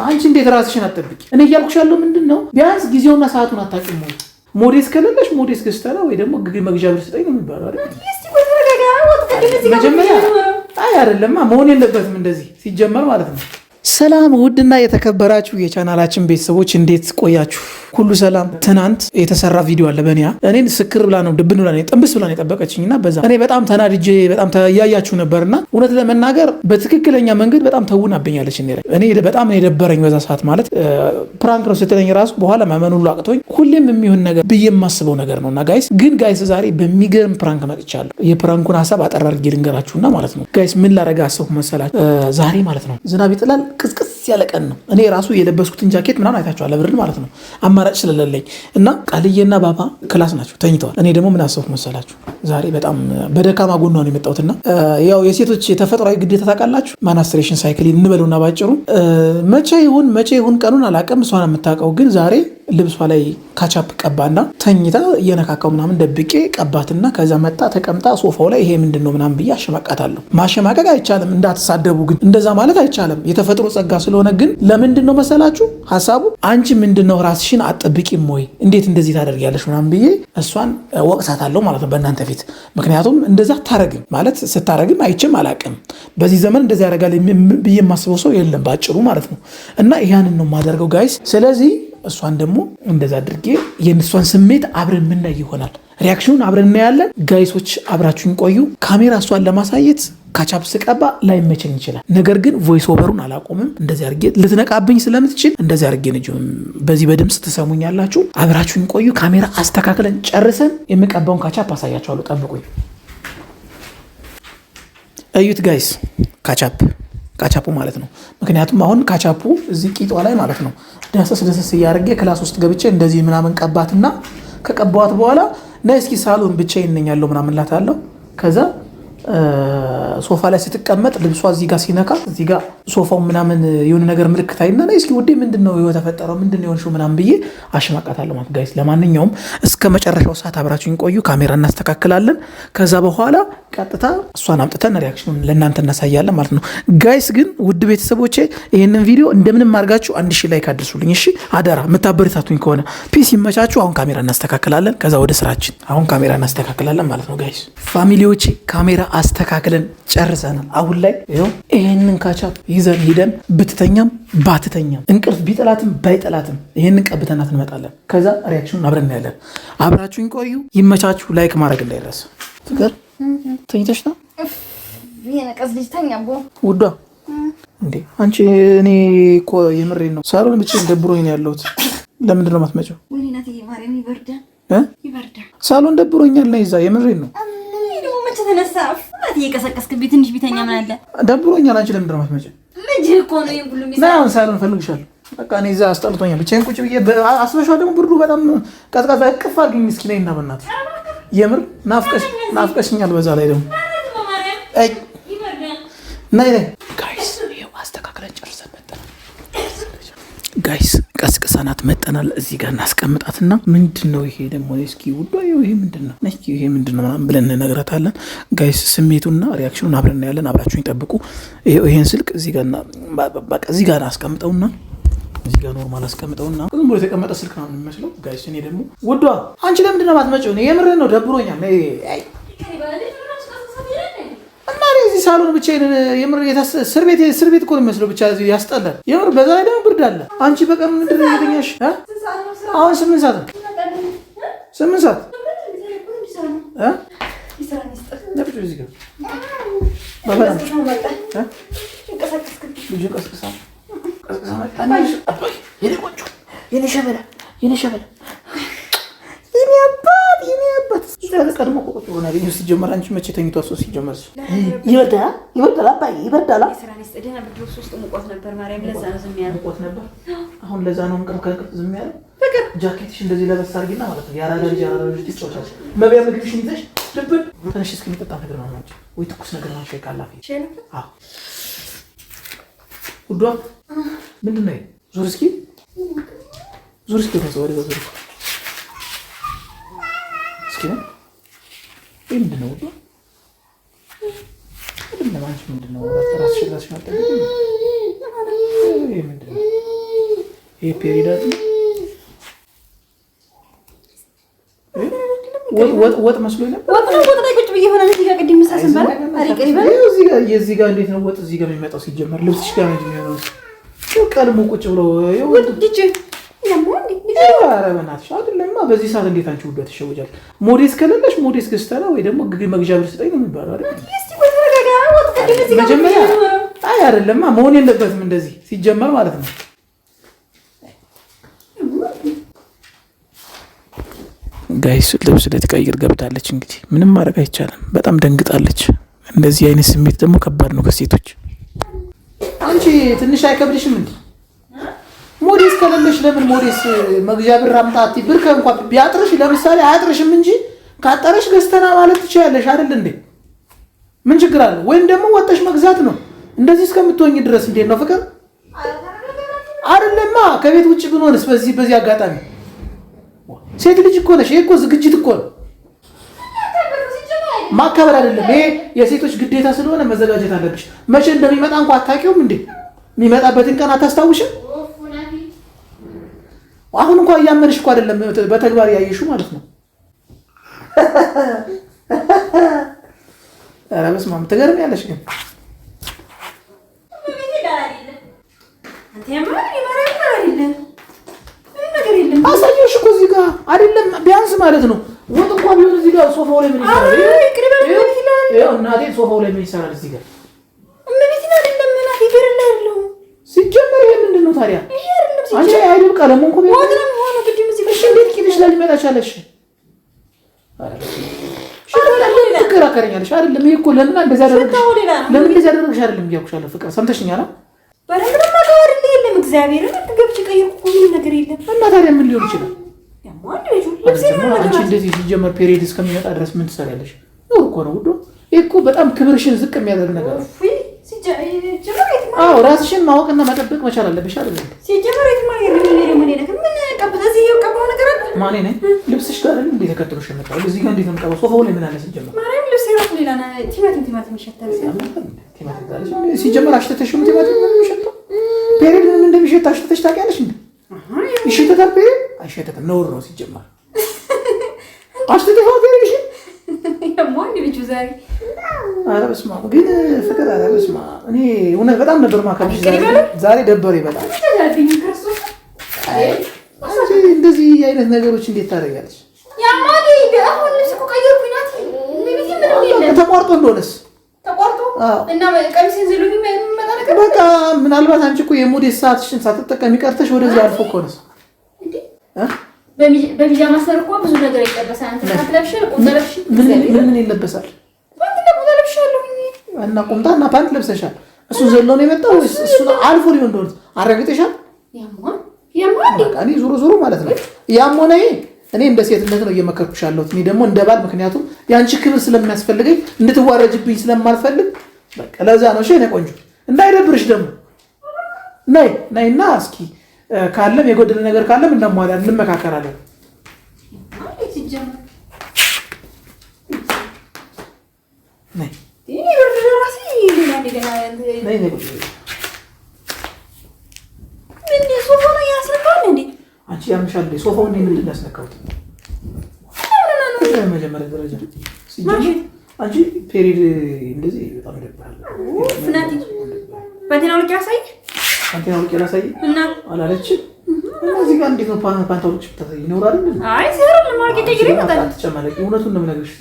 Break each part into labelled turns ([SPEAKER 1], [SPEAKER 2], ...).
[SPEAKER 1] አንቺ እንዴት ራስሽን አትጠብቂ? እኔ እያልኩሽ ያለው ምንድነው ቢያንስ ጊዜውና ሰዓቱን አታውቂም ወይ? ሞዴስ ከሌለሽ ሞዴስ ገዝተና ወይ ደግሞ መግዣ ብር ስጠኝ ነው የሚባለው አይደል? መጀመሪያ አይ አይደለማ መሆን የለበትም እንደዚህ ሲጀመር ማለት ነው። ሰላም ውድና የተከበራችሁ የቻናላችን ቤተሰቦች እንዴት ቆያችሁ? ሁሉ ሰላም። ትናንት የተሰራ ቪዲዮ አለ በእኔ እኔን ስክር ብላ ነው ድብን ብላ ነው ጥንብስ ብላ ነው የጠበቀችኝና በዛ እኔ በጣም ተናድጄ በጣም ተያያችሁ ነበርና እውነት ለመናገር በትክክለኛ መንገድ በጣም ተውናብኛለች። እኔ በጣም የደበረኝ በዛ ሰዓት ማለት ፕራንክ ነው ስትለኝ ራሱ በኋላ ማመን ሁሉ አቅቶኝ ሁሌም የሚሆን ነገር ብዬ የማስበው ነገር ነውና ጋይስ ዛሬ በሚገርም ፕራንክ መጥቻለሁ። የፕራንኩን ሀሳብ አጠር አድርጌ ልንገራችሁና ማለት ነው ጋይስ ምን ላደርግ አሰብኩ መሰላችሁ? ዛሬ ማለት ነው ዝናብ ይጥላል ቅዝቅዝ ያለ ቀን ነው። እኔ ራሱ የለበስኩትን ጃኬት ምናምን አይታችኋል ብርድ ማለት ነው አማራጭ ስለሌለኝ እና ቃልዬና ባባ ክላስ ናቸው ተኝተዋል። እኔ ደግሞ ምን አሰብኩ መሰላችሁ? ዛሬ በጣም በደካማ ጎኗ ነው የመጣሁትና ያው የሴቶች የተፈጥሯዊ ግዴታ ታውቃላችሁ ማናስትሬሽን ሳይክል እንበለውና ባጭሩ መቼ ይሁን ቀኑን አላውቅም እሷን የምታውቀው ግን ዛሬ ልብሷ ላይ ካቻፕ ቀባና ተኝታ እየነካካው ምናምን ደብቄ ቀባትና ከዛ መጣ ተቀምጣ ሶፋው ላይ ይሄ ምንድነው ምናምን ብዬ አሸማቃታለሁ። ማሸማቀቅ አይቻልም እንዳትሳደቡ ግን እንደዛ ማለት አይቻልም የተፈጥሮ ጸጋ ስለሆነ ግን ለምንድነው መሰላችሁ ሐሳቡ አንቺ ምንድነው ራስሽን አትጠብቂም ወይ እንዴት እንደዚህ ታደርጊያለሽ ምናምን ብዬ እሷን ወቅሳታለሁ ማለት ነው በእናንተ ፊት። ምክንያቱም እንደዛ ታረግም ማለት ስታረግም አይቼም አላቅም በዚህ ዘመን እንደዛ ያደርጋል ብዬ የማስበው ሰው የለም ባጭሩ ማለት ነው። እና ያንን ነው የማደርገው ጋይስ። ስለዚህ እሷን ደግሞ እንደዛ አድርጌ የእሷን ስሜት አብረን የምናይ ይሆናል። ሪያክሽኑን አብረን እናያለን። ጋይሶች አብራችሁን ቆዩ። ካሜራ እሷን ለማሳየት ካቻፕ ስቀባ ላይመቸኝ ይችላል። ነገር ግን ቮይስ ኦቨሩን አላቆምም። እንደዚህ አድርጌ ልትነቃብኝ ስለምትችል እንደዚህ አድርጌ ነው በዚህ በድምፅ ትሰሙኛላችሁ። አብራችሁን ቆዩ። ካሜራ አስተካክለን ጨርሰን የምቀባውን ካቻፕ አሳያችኋለሁ። ጠብቁኝ። እዩት ጋይስ ካቻፑ ማለት ነው። ምክንያቱም አሁን ካቻፑ እዚህ ቂጧ ላይ ማለት ነው ደሰስ እያደረገ ክላስ ውስጥ ገብቼ እንደዚህ ምናምን ቀባትና ከቀባዋት በኋላ ነይ እስኪ ሳሎን ብቻዬን ነኝ ያለው ምናምን ላታለው። ከዛ ሶፋ ላይ ስትቀመጥ ልብሷ እዚህ ጋር ሲነካ እዚህ ጋር ሶፋው ምናምን የሆነ ነገር ምልክት አይና ነይ እስኪ ውዴ ምንድነው የተፈጠረው ምንድነው የሆንሽው ምናምን ብዬ አሸማቃታለሁ ማለት ጋይስ። ለማንኛውም እስከ መጨረሻው ሰዓት አብራችሁን ቆዩ። ካሜራ እናስተካክላለን። ከዛ በኋላ ቀጥታ እሷን አምጥተን ሪያክሽኑን ለእናንተ እናሳያለን ማለት ነው ጋይስ። ግን ውድ ቤተሰቦቼ ይህንን ቪዲዮ እንደምንም አድርጋችሁ 1000 ላይክ አድርሱልኝ እሺ፣ አደራ የምታበረታቱኝ ከሆነ ፒስ ይመቻችሁ። አሁን ካሜራ እናስተካክላለን። ከዛ ወደ ስራችን አሁን ካሜራ እናስተካክላለን ማለት ነው ጋይስ። ፋሚሊዎቼ ካሜራ አስተካክለን ጨርሰናል። አሁን ላይ ይሄንን ካቻፕ ይዘን ሄደን ብትተኛም ባትተኛም እንቅልፍ ቢጠላትም ባይጠላትም ይሄንን ቀብተናት እንመጣለን። ከዛ ሪያክሽኑን አብረን እናያለን። አብራችሁኝ ቆዩ። ይመቻችሁ። ላይክ ማድረግ እንዳይረሳ። ፍቅር ተኝተሽ ነው
[SPEAKER 2] የነቀዝ ልጅ ተኛቦ
[SPEAKER 1] ውዷ እንዴ አንቺ እኔ እኮ የምሬን ነው ሳሎን ብቻ ደብሮኝ ነው ያለሁት። ለምንድን ነው የማትመጪው?
[SPEAKER 2] ወይናት ይማረም ይበርዳል
[SPEAKER 1] ሳሎን ደብሮኛል ነው ይዛ የምሬን ነው
[SPEAKER 2] ተነሳ ማለት እየቀሰቀስክብኝ ትንሽ ቢተኛ ምን አለ
[SPEAKER 1] ደብሮኛል። አንቺ ለምንድን ነው የማትመጪው?
[SPEAKER 2] ልጅ እኮ ነው ሁሉ
[SPEAKER 1] ነው ሳሎን ፈልግሻለሁ። በቃ እኔ እዛ አስጠልቶኛል ብቻዬን ቁጭ ብዬ አስበሻው ደግሞ ብርዱ በጣም ቀዝቃዛ እቅፍ አድርጊኝ እስኪ ነይና በእናትሽ የምር ናፍቀሽኛል። በዛ ላይ ደግሞ አይ ነይ ጋይስ ይሄው አስተካክለን ጨርሰን መጣን ጋይስ። ቀስቅሰናት መጠናል። እዚህ ጋር እናስቀምጣትና ምንድነው ይሄ ደግሞ እስኪ ውዷ ይሄ ምንድነው ነኪ ይሄ ምንድነው ምናምን ብለን እንነግራታለን ጋይስ። ስሜቱና ሪያክሽኑን አብረን እናያለን። አብራችሁኝ ጠብቁ። ይሄን ስልክ እዚህ ጋርና በቃ እዚህ ጋር አስቀምጠውና እዚህ ጋር ኖርማል አስቀምጠውና ዝም ብሎ የተቀመጠ ስልክ ነው የሚመስለው ጋይስ። እኔ ደግሞ ውዷ አንቺ ለምንድነው የማትመጪው? እኔ የምሬን ነው ደብሮኛል። አይ እና እዚህ ሳሎን ብቻዬን የምር እስር ቤት እኮ ነው የሚመስለው። ብቻ ያስጠላል የምር። በዛ ላይ ደግሞ ብርድ አለ። አንቺ በቀን ምንድን ነው የተኛሽ? አሁን 8 ሰዓት ነው 8 ሰዓት ነብዩ እዚህ ጋር ባባላ ልጅ ቀስቅሳ መጣናሽ። አባይ የኔ ቆንጆ የኔ ሸበላ የኔ አባት ይዛለ ቀድሞ ቆቆጥ ሆነ ያገኘው ሲጀመር። አንቺ መቼ ተኝቷ ሰው ሲጀመር ይበርዳል አባይ ይበርዳል።
[SPEAKER 2] የስራን ይስጥደና ብድሮ 3 ሙቆት ነበር ማርያም። ለዛ ነው ዝም ያለው
[SPEAKER 1] ሙቆት ነበር። አሁን ለዛ ነው እንቅልፍ ዝም ያለው። በቃ ጃኬትሽ እንደዚህ ለበስ አድርጊና ማለት ነው ያራዳ ልጅ ትጫወቻለሽ። መብያ ምግብሽን ይዘሽ ድብል ትንሽ እስኪሚጠጣ ነገር ነው ማለት ወይ ትኩስ ነገር ነው ሻይ ካላፊ አዎ ውዷ ምንድነው ዙር እስኪ ወደ ዙር እስኪ ይሄ ምንድነው ውዷ ምንድነው አንቺ ምንድነው ራስሽ ማጠብቅ ይሄ ምንድነው ይሄ ፔሪድ ወጥ መስሎኝ ነበር።
[SPEAKER 2] ወጥ ላይ ቁጭ ብዬ ሆነ እዚህ ጋር ቅድም መሳሰል ባለ አሪቀሪ ባለ
[SPEAKER 1] እዚህ ጋር እንዴት ነው ወጥ እዚህ ጋር የሚመጣው? ሲጀመር ልብስሽ ጋር ነው የሚሆነው። ቀድሞ ቁጭ ብሎ ኧረ በእናትሽ አይደለማ። በዚህ ሰዓት እንዴት አንቺ ውዷ ትሸወጃለሽ? ሞዴስ ከሌለሽ ሞዴስ ገዝተና ወይ ደግሞ መግዣ ብር ስጠኝ ነው የሚባለው አይደል? መጀመሪያ አይ አይደለማ፣ መሆን የለበትም እንደዚህ ሲጀመር ማለት ነው። ጋይስ ልብስ ልትቀይር ገብታለች። እንግዲህ ምንም ማድረግ አይቻልም። በጣም ደንግጣለች። እንደዚህ አይነት ስሜት ደግሞ ከባድ ነው ከሴቶች። አንቺ ትንሽ አይከብድሽም እንዴ? ሞዴስ ከሌለሽ ለምን ሞዴስ መግዣ ብር አምጣቲ? ብር እንኳን ቢያጥርሽ ለምሳሌ አያጥርሽም እንጂ ካጠረሽ ገዝተና ማለት ትችያለሽ አይደል እንዴ? ምን ችግር አለ? ወይም ደግሞ ወጣሽ መግዛት ነው። እንደዚህ እስከምትሆኝ ድረስ እንዴት ነው ፍቅር? አይደለማ ከቤት ውጭ ብንሆንስ? በዚህ አጋጣሚ ሴት ልጅ እኮ ነሽ። ይሄ እኮ ዝግጅት እኮ ነው፣ ማከበር አይደለም። ይሄ የሴቶች ግዴታ ስለሆነ መዘጋጀት አለብሽ። መቼ እንደሚመጣ እንኳን አታውቂውም እንዴ? የሚመጣበትን ቀን አታስታውሽም? አሁን እንኳን እያመንሽ እኮ አይደለም፣ በተግባር ያየሽው ማለት ነው። ኧረ በስመ አብ ትገርሚያለሽ ግን አሳየሽ እኮ እዚህ ጋር አይደለም ቢያንስ ማለት ነው። ወጥ እንኳን ቢሆን እዚህ ጋር ሶፋው ላይ ምን ይሰራል? እናቴ ሶፋው ላይ ምን ይሰራል? እዚህ ጋር ሲጀመር ይሄ ምንድን ነው ታዲያ? አንቺ አይደል ቀለሙ እንኳን እንዴት ቂጥሽ ላይ ሊመጣ ቻለሽ? ትከራከረኛለሽ አይደለም? ይሄ እኮ ለምን እንደዛ አደረግሽ አይደለም እያልኩሻለሁ። ፍቅር ሰምተሽኛል? እግዚአብሔርን ገብቼ ቀየርኩ ምንም ነገር የለም። እና ታዲያ ምን ሊሆን ይችላል? አንቺ እንደዚህ ሲጀመር ፔሪድ እስከሚመጣ ድረስ ምን ትሰሪያለሽ? ነው እኮ ነው ውዶ። ይሄ እኮ በጣም ክብርሽን ዝቅ የሚያደርግ ነገር ነው። አዎ ራስሽን ማወቅና መጠበቅ መቻል አለብሽ አይደል? ማን ነኝ? ልብስሽ ጋር አይደል እንዴ ተከትሎሽ የመጣው? እዚህ ጋር እንዴት ነው የምቀባው? ሶፋው ላይ ምን አለ ሲጀመር? ሲጀመር አሽተተሽም ቲማቲም ምን የሚሸተው? ፔሪድ ምን እንደሚሸት አሽተተሽ ታውቂያለሽ እንዴ? ይሸተታል ፔሪድ? አይሸተትም፣ ነውር ነው ሲጀመር። አሽተተሽ ፔሪድ ይሸት ያማን ልጅ ዛሬ ኧረ በስመ አብ ግን ፍቅር ኧረ በስመ አብ እኔ እውነት በጣም ነበር ማከብሽ። ዛሬ ደበረኝ በጣም። እንደዚህ አይነት ነገሮች እንዴት ታደርጊያለሽ? ያማን አሁን ልስኩ ቀየርኩኝ ናት ተቋርጦ እንደሆነስ ተቋርጦ እና ቀሚሴን ዘሉኝ መጣ ነገር በቃ ምናልባት አንቺ እኮ የሞዴስ ሰዓትሽን ሳትጠቀሚ ቀርተሽ ወደዚህ አልፎ እኮ ነው እንዴ? በቢጃማ ሰር እኮ ብዙ ነገር ይለበሳል። አንተ ታጥለብሽ ቁምጣለብሽ ምን ይለበሳል? ፓንት ለብሻለሁ እና ቁምጣ እና ፓንት ለብሰሻል። እሱ ዘሎ ነው የመጣው ወይስ እሱ አልፎ ሊሆን እንደሆነ አረጋግጠሻል? ያማን በቃ እኔ ዞሮ ማለት ነው ያም ሆነ እኔ እንደ ሴትነት ነው እየመከርኩሽ ያለሁት። እኔ ደግሞ እንደ ባል ምክንያቱም ያንቺ ክብር ስለሚያስፈልገኝ እንድትዋረጅብኝ ስለማልፈልግ በቃ ለዛ ነው። እሺ እኔ ቆንጆ እንዳይደብርሽ ደግሞ ነይና እስኪ ካለም የጎደለ ነገር ካለም እንደማዋላ እንመካከራለን። አንቺ ያምሻል ሶፋው እንዴ ምንድን ነው ያስነካውት? መጀመሪያ ደረጃ አንቺ ፔሪድ እንደዚህ በጣም ይደብራል። ፍናቲ ፓንቴናው ልክ ያሳይ ፓንቴናው ልክ ያሳይ እና አላለችም። እዚህ ጋር እንዴት ነው ፓንቴናው ልክ ተታይ ይኖራል? አይ ሲሆን ለማርኬት ይግሪ መጣ ተጨማለቂ እውነቱን ነው የምነግርሽ።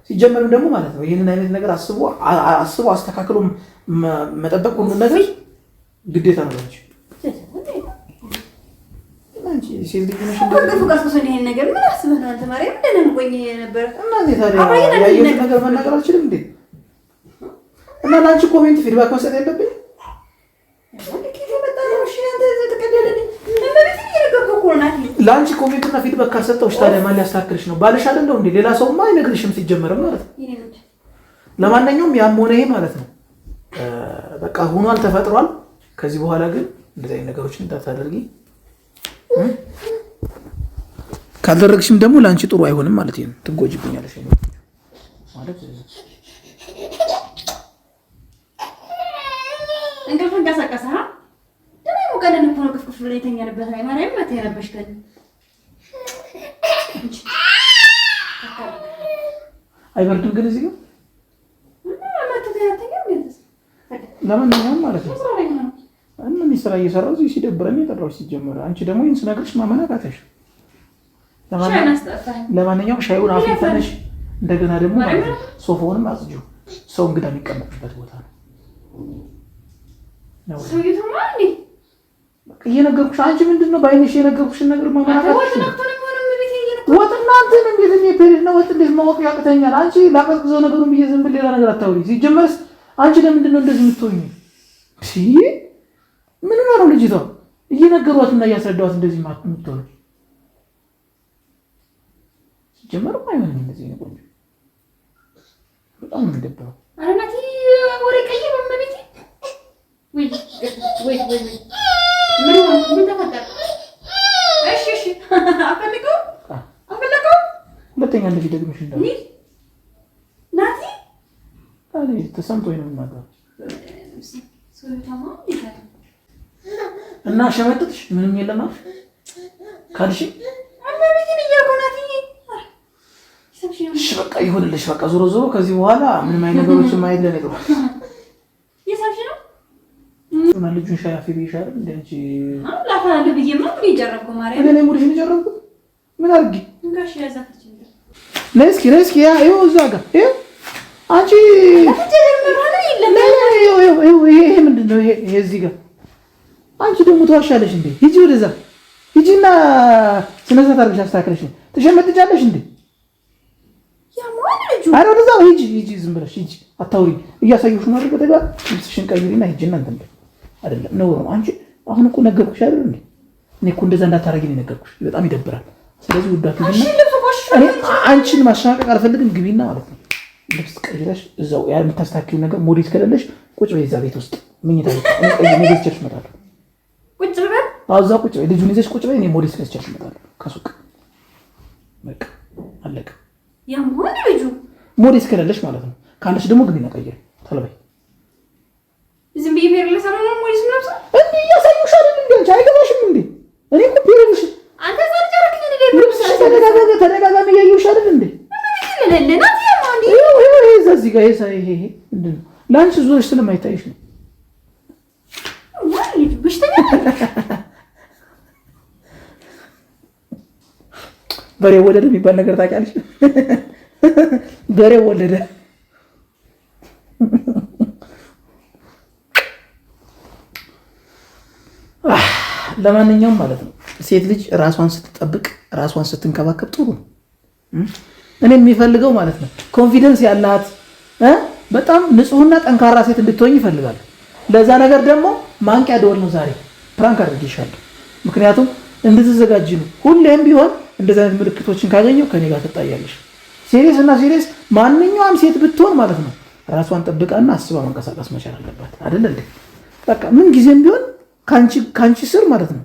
[SPEAKER 1] ሲጀመርም ደግሞ ማለት ነው ይሄንን አይነት ነገር አስቦ አስተካክሎ መጠበቅ ሁሉ ነገር ግዴታ ነው እንጂ አንቺ ሴት ልጅ ነሽ እንደዚህ ፈቃስ ይሄን ነገር ምን አስበህ ነው አንተ ማርያም እንደነን ቆኝ ነበር እና ታዲያ ያየሁት ነገር መናገር አልችልም እንዴ? እና ላንቺ ኮሜንት ፊድባክ መስጠት የለብኝ? ላንቺ ኮሜንት እና ፊድባክ ካልሰጠሁሽ ታዲያ ማን ሊያስተካክልሽ ነው? ባልሽ አይደለው እንዴ? ሌላ ሰውማ አይነግርሽም ሲጀመርም ማለት ነው። ለማንኛውም ያም ሆነ ይሄ ማለት ነው በቃ ሆኗል፣ ተፈጥሯል። ከዚህ በኋላ ግን እንደዚህ አይነት ነገሮችን እንዳታደርጊ። ካልደረግሽም ደግሞ ለአንቺ ጥሩ አይሆንም ማለት ነው። ትጎጂብኛለሽ ማለት እንቅልፍ እንቀሳቀሰ
[SPEAKER 2] ቀደም እኮ ነው ቅፍቅፍ ብላ የተኛንበት ላይ ማርያም መታ የረበሽ ቀን
[SPEAKER 1] አይበርድም ግን እዚህ ጋር ለማንኛውም ማለት ነው እኔ ስራ እየሰራሁ እዚህ ሲደብረኝ የጠራሁሽ ሲጀመር አንቺ ደግሞ ይሄን ስነግርሽ ማመናቃተሽ ለማንኛውም ሻዩን አፍልተሽ እንደገና ደግሞ ሶፋውንም አጽጂው ሰው እንግዳ የሚቀመጥበት ቦታ ነው እየነገርኩሽ አንቺ ምንድነው ባይነሽ የነገርኩሽን ነገር ማመናቃተሽ ወጥና እንትን እንዴት እኔ ፔሬድ ነው ወጥ እንዴት ማወቅ ያቅተኛል አንቺ ላቀዝቅዘው ነገሩን ብዬ ዝም ብዬ ሌላ ነገር አታውሪ ሲጀመርስ አንቺ ለምንድን ነው እንደዚህ የምትሆኚ እሺ ምን ነው ልጅቷ እየነገሯትና እያስረዳኋት እንደዚህ ማለት የምትሆነው ሲጀመር አይሆንም እንደዚህ ነገር በጣም እንደደበረው
[SPEAKER 2] አረናቲ ወሬ ቀይር በመቤቴ ወይ ምን ተፈጠረ እሺ አፈልገው ሁለተኛ እንደዚህ ደግመሽ እንዳለ ናቲ አለ ተሰምቶኝ ነው የማውቀው እና ሸመጥጥሽ ምንም የለም አፍ ካልሽ አመቤቴን እያቆናት
[SPEAKER 1] እሺ በቃ ይሁንልሽ በቃ ዞሮ ዞሮ ከዚህ በኋላ ምንም አይነት ነገሮችን ማየት ለኔ ጥሩ
[SPEAKER 2] የሳብሽ ነው
[SPEAKER 1] እና ልጁን ሻያፊ ቢሻል እንደንቺ
[SPEAKER 2] ላፋለ ብዬማ ምን ይጀረብኩ ማርያም
[SPEAKER 1] እኔ ሙድሽን ይጀረብኩ ምን አድርጊ
[SPEAKER 2] ጋሽ ያዛፈች
[SPEAKER 1] ነስኪ ያ ይኸው እዛ ጋር ይኸው አንቺ ይሄ ምንድን ነው ይሄ እዚህ ጋር አንቺ ደግሞ ተዋሻለሽ እንዴ ሂጂ ወደዛ ሂጂና ስነ ስርዓት አድርገሽ አስተካክለሽ ትሸመጥጃለሽ እንዴ አረ ወደዛ ሂጂ ዝም ብለሽ ሂጂ አታውሪ እያሳየሁሽ ነው አይደል በተጋ ልብስሽን ቀይሪና ሂጂና እንትን አይደለም ነው አንቺ አሁን እኮ ነገርኩሽ አይደል እንዴ እኔ እኮ እንደዛ እንዳታረጊ ነው ነገርኩሽ በጣም ይደብራል ስለዚህ ውዳቱና እኔ አንቺን ማሸማቀቅ አልፈልግም ግቢና ማለት ነው ልብስ ቀይረሽ እዛው ያ የምታስተካክዪው ነገር ሞዴስ ከሌለሽ ቁጭ በይ እዛ ቤት ውስጥ ምኝታ ቤት እኔ ሞዴስ ቸርሽ እመጣለሁ
[SPEAKER 2] ቁጭ በል
[SPEAKER 1] እዛ ቁጭ በይ ልጁን ይዘሽ ቁጭ በይ እኔ ሞዴስ ቸርሽ እመጣለሁ ከሱቅ በቃ አለቀ
[SPEAKER 2] ያም ሆነ ልጁ
[SPEAKER 1] ሞዴስ ከሌለሽ ማለት ነው ካለሽ ደግሞ ግቢና ቀይሪ ቶሎ በይ
[SPEAKER 2] ዝም ብዬ ፔሬድ ለሰራው ነው ሞዴስ ምናምን
[SPEAKER 1] እንዴ ያሳዩሽ አይደል እንዴ አንቺ አይገባሽም እንዴ እኔ እኮ ፔሬድሽ
[SPEAKER 2] አንተ ዛርጨረክ እንዴ
[SPEAKER 1] ልብስ ተደጋጋሚ ያዩሽ አይደል እንዴ
[SPEAKER 2] ለለናት ያማንዲ
[SPEAKER 1] ይሄ እዚህ ጋር ይሄ ምንድን ነው ላንቺ ዞርሽ ስለማይታይሽ ነው
[SPEAKER 2] ወይ ብሽተኛ
[SPEAKER 1] በሬ ወለደ የሚባል ነገር ታውቂያለሽ በሬ ወለደ ለማንኛውም ማለት ነው ሴት ልጅ ራሷን ስትጠብቅ ራሷን ስትንከባከብ ጥሩ ነው እኔ የሚፈልገው ማለት ነው ኮንፊደንስ ያላት በጣም ንጹህና ጠንካራ ሴት እንድትሆኝ ይፈልጋል ለዛ ነገር ደግሞ ማንቂያ ደወል ነው ዛሬ ፕራንክ አድርጌሻለሁ ምክንያቱም እንድትዘጋጂ ነው ሁሌም ቢሆን እንደዚህ አይነት ምልክቶችን ካገኘው ከኔ ጋር ትጣያለሽ ሲሪየስ ማንኛውም ሴት ብትሆን ማለት ነው ራሷን ጠብቃና አስባ መንቀሳቀስ መቻል አለባት አይደል እንዴ በቃ ምን ጊዜም ቢሆን ካንቺ ስር ማለት ነው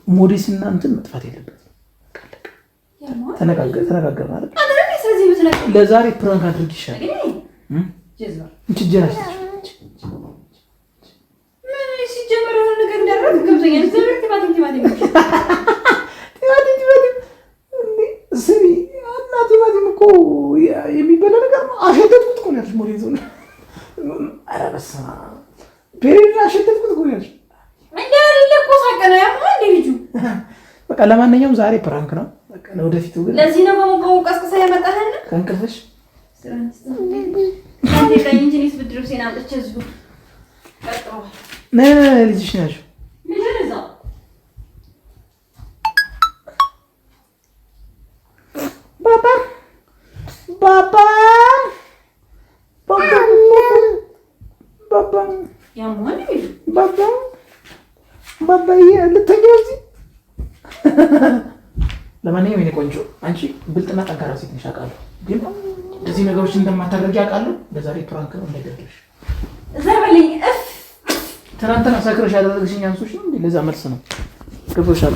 [SPEAKER 1] ሞዴስና እንትን መጥፋት የለበት ተነጋገር ማለት ለዛሬ ፕራንክ አድርጌሻለሁ እንቺ ጀራሽ
[SPEAKER 2] ምን ሲጀመር ነው ነገር እንዳደረግ ገብቶኛል ዘብር ቲማቲም
[SPEAKER 1] ስሚ እና ቲማቲም እኮ የሚበላ ነገር ነው አሸተትኩት እኮ ነው ያልሽ ሞዴስ ነው ኧረ በስመ አብ ፔሬድ አሸተትኩት እኮ ነው ያልሽ
[SPEAKER 2] ለኮ ሳቀና ያማ እንደ ልጁ
[SPEAKER 1] በቃ ለማንኛውም ዛሬ ፕራንክ ነው በቃ ለወደፊቱ ግን
[SPEAKER 2] ለዚህ ነው በሞቀው ቀስቀሳ ያመጣህን
[SPEAKER 1] ከእንቅልፍሽ
[SPEAKER 2] አንተ ከእንጂኒስ ብድሩ ሴና አጥቼ እዚሁ ቀጥሮ
[SPEAKER 1] ልጅሽ ነሽ
[SPEAKER 2] ምንድነው
[SPEAKER 1] ባባ
[SPEAKER 2] ያሞን
[SPEAKER 1] ባባ ልትተኛ እዚህ ለማንኛውም የኔ ቆንጆ አንቺ ብልጥና ጠንካራ ሴት ነሽ አውቃለሁ ግን እንደዚህ ነገሮች እንደማታደርጊ አውቃለሁ ለዛሬ ፕራንክ ነው እንዳይደርግሽ
[SPEAKER 2] ዘበልኝ
[SPEAKER 1] ትናንትና ሰክረሽ ያደረግሽኝ አንሶሽ ነው እንዴ ለዛ መልስ ነው ገብቶሻል